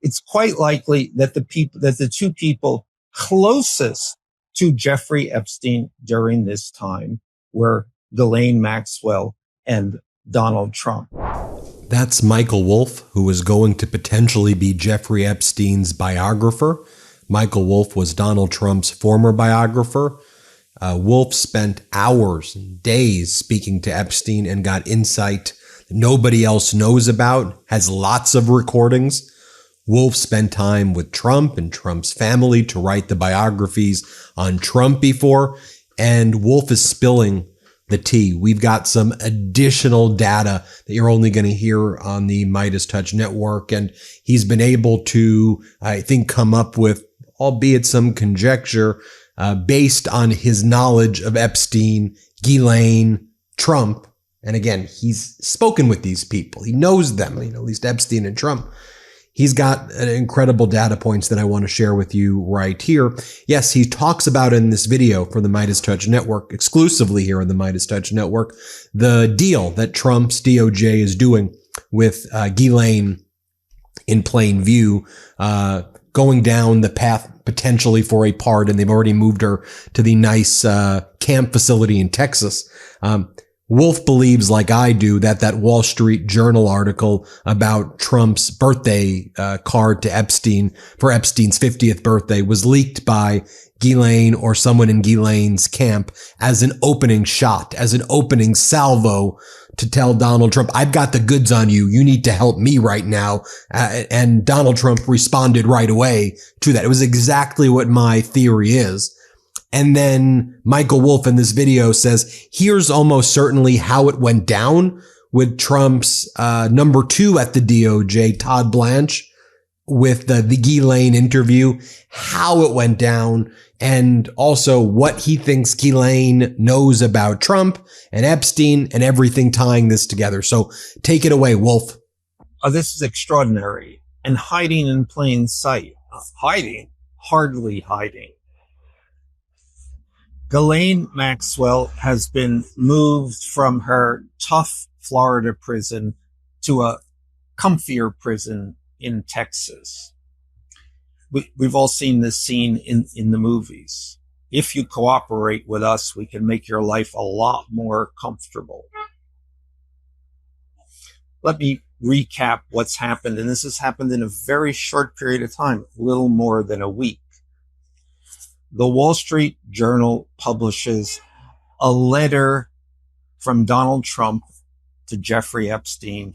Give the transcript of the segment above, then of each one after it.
it's quite likely that the two people closest to Jeffrey Epstein during this time were Ghislaine Maxwell and Donald Trump. That's Michael Wolff, who is going to potentially be Jeffrey Epstein's biographer. Michael Wolff was Donald Trump's former biographer. Wolff spent hours and days speaking to Epstein and got insight that nobody else knows about, has lots of recordings. Wolff spent time with Trump and Trump's family to write the biographies on Trump before, and Wolff is spilling the tea. We've got some additional data that you're only going to hear on the MeidasTouch network, and he's been able to, I think, come up with, albeit some conjecture, based on his knowledge of Epstein, Ghislaine, Trump. And again, he's spoken with these people. He knows them, at least Epstein and Trump. He's got incredible data points that I want to share with you right here. Yes, he talks about in this video for the MeidasTouch network, exclusively here on the MeidasTouch network, the deal that Trump's DOJ is doing with Ghislaine in plain view, going down the path potentially for a pardon. They've already moved her to the nice camp facility in Texas. Wolff believes, like I do, that Wall Street Journal article about Trump's birthday card to Epstein for Epstein's 50th birthday was leaked by Ghislaine or someone in Ghislaine's camp as an opening shot, as an opening salvo to tell Donald Trump, I've got the goods on you. You need to help me right now. And Donald Trump responded right away to that. It was exactly what my theory is. And then Michael Wolff in this video says, here's almost certainly how it went down with Trump's number 2 at the DOJ, Todd Blanche, with the Ghislaine interview, how it went down, and also what he thinks Ghislaine knows about Trump and Epstein and everything tying this together. So take it away, Wolff. This is extraordinary and hiding in plain sight. Hiding, hardly hiding. Ghislaine Maxwell has been moved from her tough Florida prison to a comfier prison in Texas. We've all seen this scene in the movies. If you cooperate with us, we can make your life a lot more comfortable. Let me recap what's happened, and this has happened in a very short period of time, little more than a week. The Wall Street Journal publishes a letter from Donald Trump to Jeffrey Epstein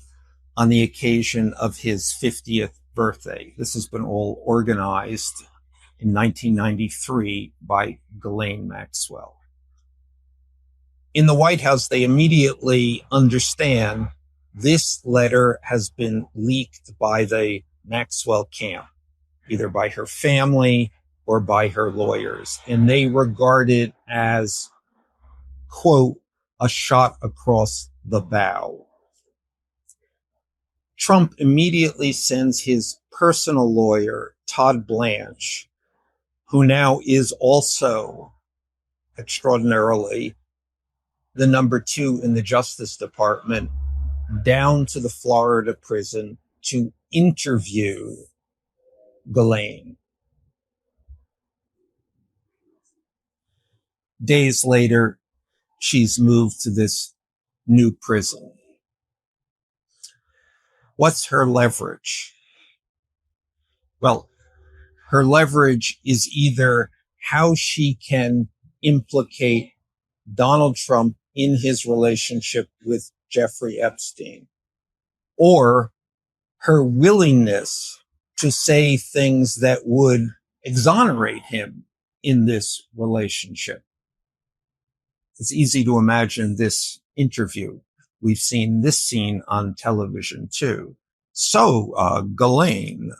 on the occasion of his 50th birthday. This has been all organized in 1993 by Ghislaine Maxwell. In the White House, they immediately understand this letter has been leaked by the Maxwell camp, either by her family or by her lawyers, and they regard it as, quote, a shot across the bow. Trump immediately sends his personal lawyer, Todd Blanche, who now is also, extraordinarily, the number 2 in the Justice Department, down to the Florida prison to interview Ghislaine. Days later, she's moved to this new prison. What's her leverage? Well, her leverage is either how she can implicate Donald Trump in his relationship with Jeffrey Epstein, or her willingness to say things that would exonerate him in this relationship. It's easy to imagine this interview. We've seen this scene on television too. So, Ghislaine,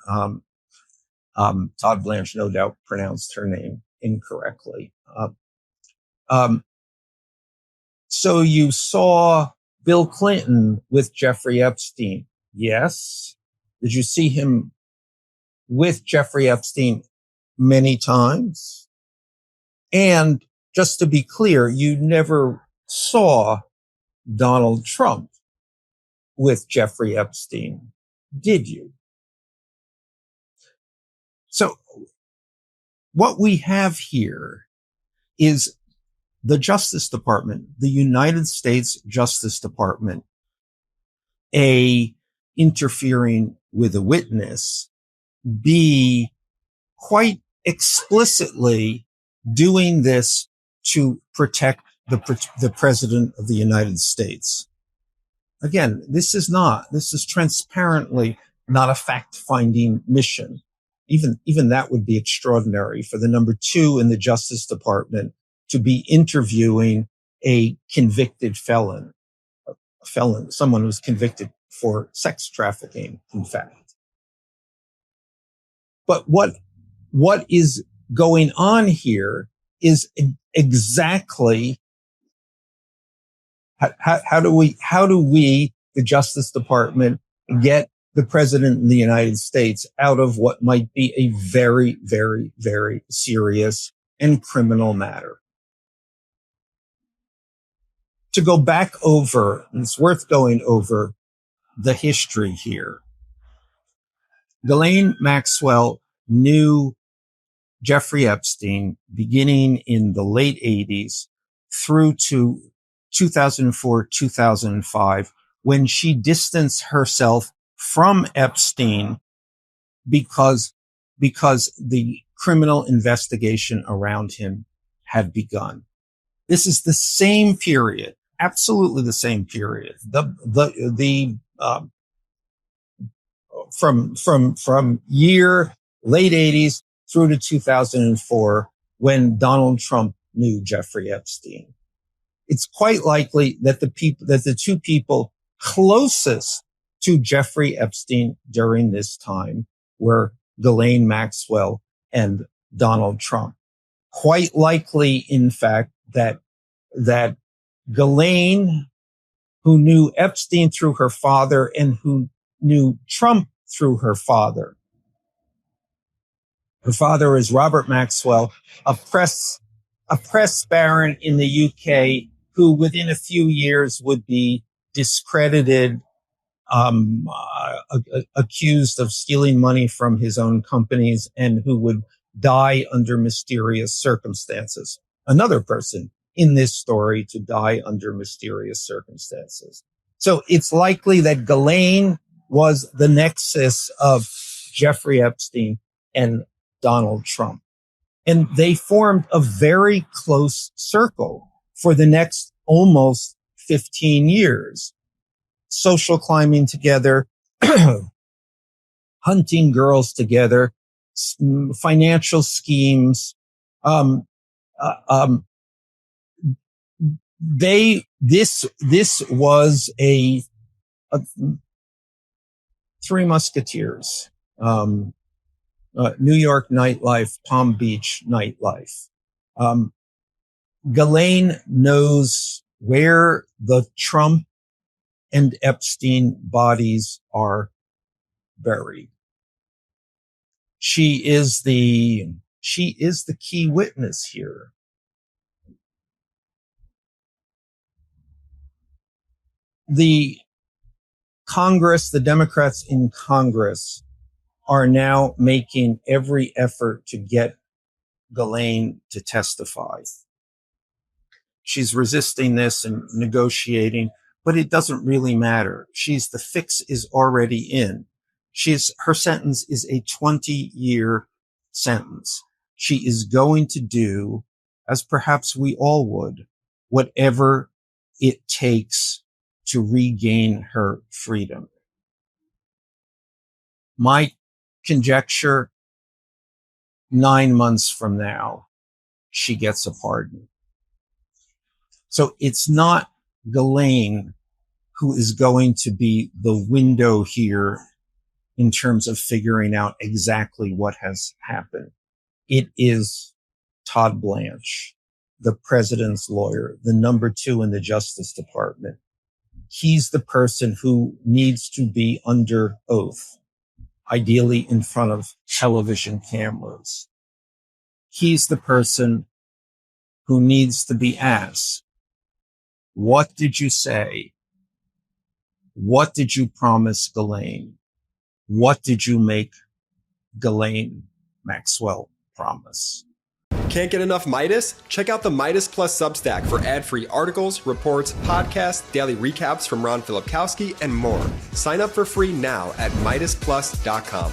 Todd Blanche no doubt pronounced her name incorrectly. So you saw Bill Clinton with Jeffrey Epstein. Yes. Did you see him with Jeffrey Epstein many times? And just to be clear, you never saw Donald Trump with Jeffrey Epstein, did you? So what we have here is the Justice Department, the United States Justice Department, A, interfering with a witness, B, quite explicitly doing this to protect the President of the United States. Again, this is transparently not a fact-finding mission. Even that would be extraordinary for the number two in the Justice Department to be interviewing a convicted felon, someone who's convicted for sex trafficking, in fact. But what is going on here is exactly how do we, the Justice Department, get the President of the United States out of what might be a very, very, very serious and criminal matter? To go back over, and it's worth going over the history here. Ghislaine Maxwell knew Jeffrey Epstein beginning in the late 80s through to 2004, 2005, when she distanced herself from Epstein because the criminal investigation around him had begun. This is the same period, absolutely the same period. From year late 80s through to 2004, when Donald Trump knew Jeffrey Epstein. It's quite likely that the two people closest to Jeffrey Epstein during this time were Ghislaine Maxwell and Donald Trump. Quite likely, in fact, that Ghislaine, who knew Epstein through her father and who knew Trump through her father. Her father is Robert Maxwell, a press baron in the UK who within a few years would be discredited, accused of stealing money from his own companies, and who would die under mysterious circumstances. Another person in this story to die under mysterious circumstances. So it's likely that Ghislaine was the nexus of Jeffrey Epstein and Donald Trump. And they formed a very close circle for the next almost 15 years. Social climbing together, hunting girls together, financial schemes. This was a Three Musketeers, New York nightlife, Palm Beach nightlife. Ghislaine knows where the Trump and Epstein bodies are buried. She is the key witness here. The Democrats in Congress are now making every effort to get Ghislaine to testify. She's resisting this and negotiating, but it doesn't really matter. The fix is already in. Her sentence is a 20-year sentence. She is going to do, as perhaps we all would, whatever it takes to regain her freedom. My conjecture, 9 months from now, she gets a pardon. So it's not Ghislaine who is going to be the window here in terms of figuring out exactly what has happened. It is Todd Blanche, the president's lawyer, the number two in the Justice Department. He's the person who needs to be under oath, ideally in front of television cameras. He's the person who needs to be asked, what did you say? What did you promise Ghislaine? What did you make Ghislaine Maxwell promise. Can't get enough Meidas? Check out the Meidas Plus Substack for ad-free articles, reports, podcasts, daily recaps from Ron Filipkowski, and more. Sign up for free now at MeidasPlus.com.